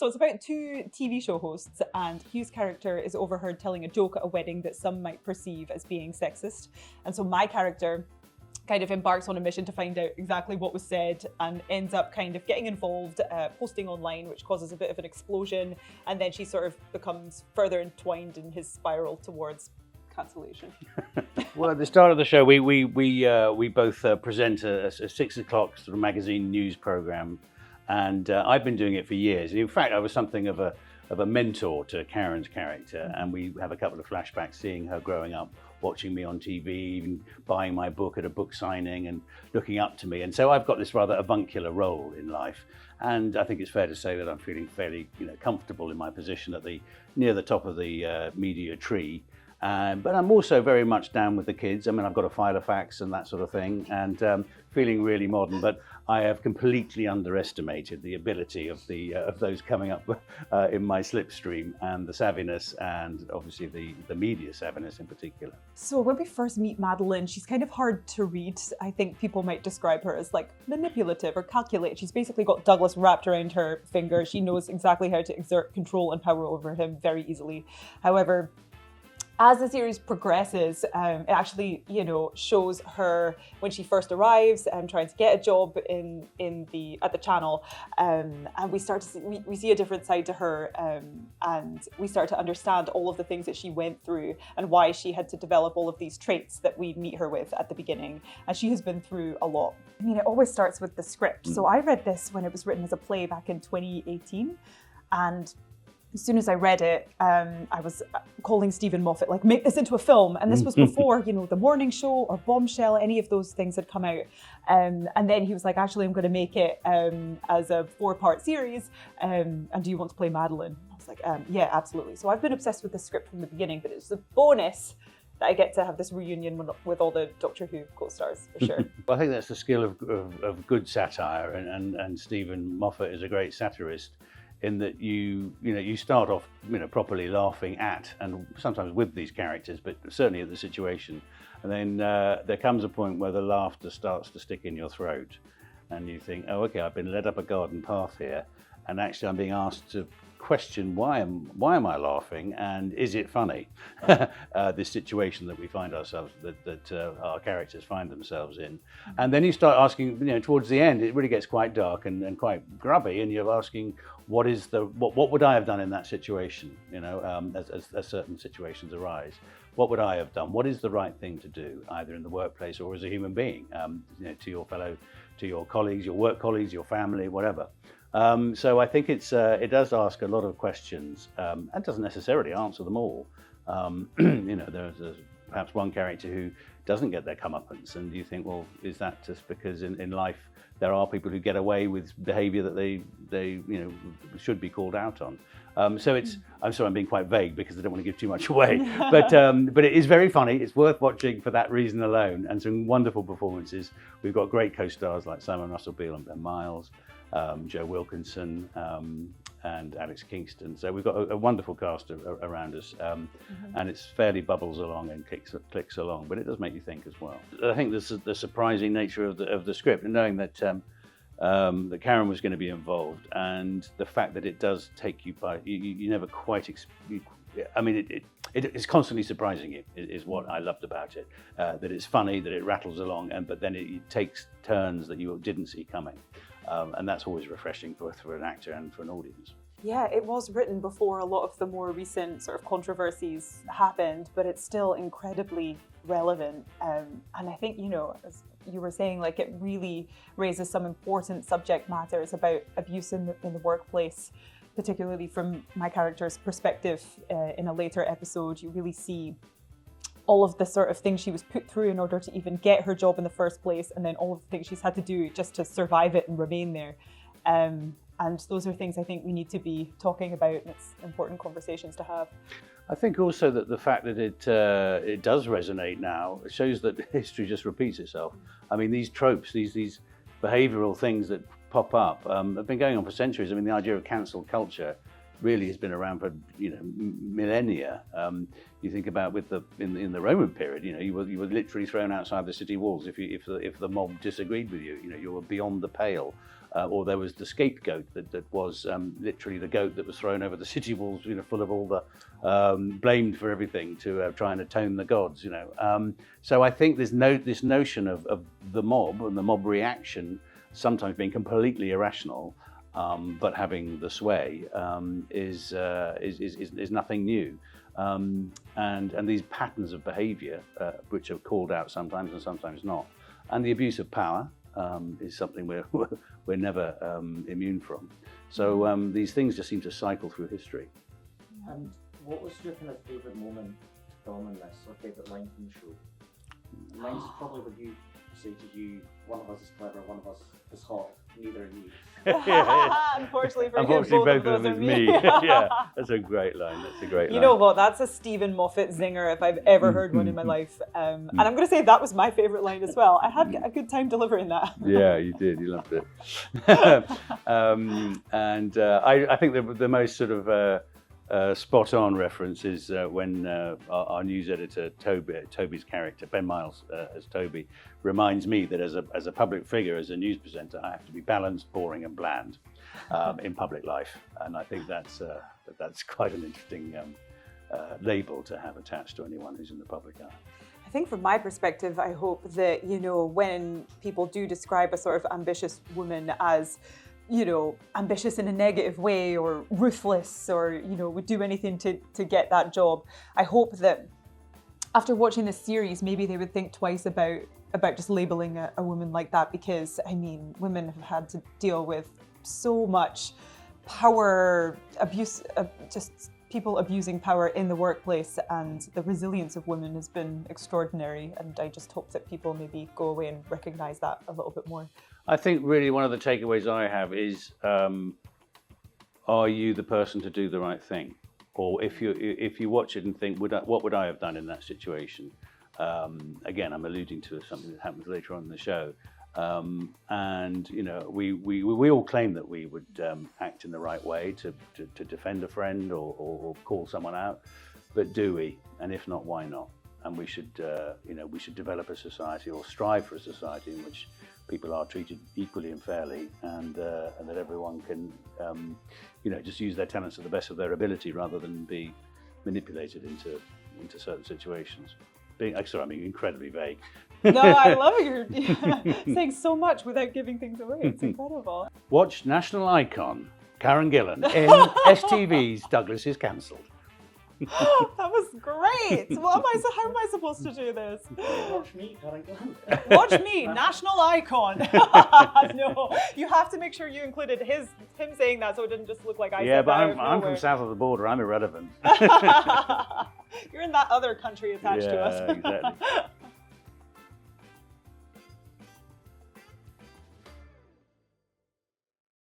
So it's about two TV show hosts, and Hugh's character is overheard telling a joke at a wedding that some might perceive as being sexist. And so my character kind of embarks on a mission to find out exactly what was said and ends up kind of getting involved, posting online, which causes a bit of an explosion. And then she sort of becomes further entwined in his spiral towards cancellation. Well, at the start of the show, we both present a 6 o'clock sort of magazine news program, and I've been doing it for years. In fact, I was something of a mentor to Karen's character, and we have a couple of flashbacks seeing her growing up, watching me on TV, even buying my book at a book signing and looking up to me. And so I've got this rather avuncular role in life. And I think it's fair to say that I'm feeling fairly, comfortable in my position at near the top of the media tree. But I'm also very much down with the kids. I mean, I've got a file of facts and that sort of thing, and feeling really modern. But I have completely underestimated the ability of those coming up in my slipstream, and the savviness, and obviously the media savviness in particular. So when we first meet Madeline, she's kind of hard to read. I think people might describe her as like manipulative or calculated. She's basically got Douglas wrapped around her finger. She knows exactly how to exert control and power over him very easily. However, as the series progresses, it actually, shows her when she first arrives and trying to get a job at the channel, and we start to see a different side to her, and we start to understand all of the things that she went through and why she had to develop all of these traits that we meet her with at the beginning. And she has been through a lot. I mean, it always starts with the script. So I read this when it was written as a play back in 2018, and as soon as I read it, I was calling Stephen Moffat, like, make this into a film. And this was before, The Morning Show or Bombshell, any of those things had come out. And then he was like, actually, I'm going to make it as a 4-part series. And do you want to play Madeline? I was like, yeah, absolutely. So I've been obsessed with the script from the beginning, but it's a bonus that I get to have this reunion with all the Doctor Who co-stars, for sure. Well, I think that's the skill of good satire, and Stephen Moffat is a great satirist, in that you start off properly laughing at and sometimes with these characters, but certainly at the situation, and then there comes a point where the laughter starts to stick in your throat, and you think, oh, okay, I've been led up a garden path here, and actually I'm being asked to question why am I laughing, and is it funny? This situation that we find ourselves, that our characters find themselves in. And then you start asking, towards the end it really gets quite dark and quite grubby, and you're asking, what would I have done in that situation, as certain situations arise? What would I have done? What is the right thing to do, either in the workplace or as a human being, to your colleagues, your work colleagues, your family, whatever. So I think it does ask a lot of questions, and doesn't necessarily answer them all. There's perhaps one character who doesn't get their comeuppance, and you think, well, is that just because in life there are people who get away with behaviour that they should be called out on? So I'm sorry, I'm being quite vague because I don't want to give too much away, but it is very funny. It's worth watching for that reason alone, and some wonderful performances. We've got great co-stars like Simon Russell Beale and Ben Miles, Joe Wilkinson, and Alex Kingston. So we've got a wonderful cast around us, and it's fairly bubbles along and clicks along, but it does make you think as well. I think the surprising nature of the script, and knowing that that Karen was going to be involved, and the fact that it does take you by, you never quite, it's constantly surprising you, is what I loved about it. That it's funny, that it rattles along, but then it takes turns that you didn't see coming. And that's always refreshing both for an actor and for an audience. Yeah, it was written before a lot of the more recent sort of controversies happened, but it's still incredibly relevant. And I think, as you were saying, like, it really raises some important subject matters about abuse in the workplace, particularly from my character's perspective. In a later episode, you really see all of the sort of things she was put through in order to even get her job in the first place, and then all of the things she's had to do just to survive it and remain there. And those are things I think we need to be talking about, and it's important conversations to have. I think also that the fact that it does resonate now, it shows that history just repeats itself. I mean, these tropes, these behavioural things that pop up have been going on for centuries. I mean, the idea of cancel culture really has been around for millennia. You think about in the Roman period, you were literally thrown outside the city walls if the mob disagreed with you. You were beyond the pale. or there was the scapegoat that was literally the goat that was thrown over the city walls, full of all the blamed for everything to try and atone the gods, So I think there's this notion of the mob and the mob reaction sometimes being completely irrational, but having the sway is nothing new. And these patterns of behaviour, which are called out sometimes and sometimes not, and the abuse of power is something we're never immune from. So these things just seem to cycle through history. And what was your kind of favourite moment to film in this, or favourite line from the show? Mine's probably when you say to you, one of us is clever, one of us is hot, neither are you. Unfortunately for Unfortunately, you, both of them is me. Yeah, that's a great line. That's a great line. You know what? That's a Stephen Moffat zinger if I've ever heard one in my life. And I'm going to say that was my favourite line as well. I had a good time delivering that. Yeah, you did. You loved it. I think the most sort of spot on reference is when our news editor Toby's character, Ben Miles as Toby, reminds me that as a public figure, as a news presenter, I have to be balanced, boring and bland in public life. And I think that's quite an interesting label to have attached to anyone who's in the public eye. I think from my perspective, I hope that, when people do describe a sort of ambitious woman as ambitious in a negative way or ruthless or, would do anything to get that job. I hope that after watching this series, maybe they would think twice about just labeling a woman like that, because, women have had to deal with so much power abuse, just people abusing power in the workplace, and the resilience of women has been extraordinary. And I just hope that people maybe go away and recognise that a little bit more. I think really one of the takeaways I have is, are you the person to do the right thing? Or if you watch it and think, what would I have done in that situation? Again, I'm alluding to something that happens later on in the show. And we all claim that we would act in the right way to defend a friend or call someone out, but do we? And if not, why not? And we should develop a society, or strive for a society, in which people are treated equally and fairly, and that everyone can just use their talents to the best of their ability, rather than be manipulated into certain situations. I'm incredibly vague. No, I love it. You're saying so much without giving things away. It's incredible. Watch national icon Karen Gillan in STV's Douglas is Cancelled. That was great. How am I supposed to do this? Watch me, Karen Gillan. Watch me, national icon. No, you have to make sure you included him saying that, so it didn't just look like I said that. Yeah, but I'm from south of the border. I'm irrelevant. You're in that other country attached to us. Yeah, exactly.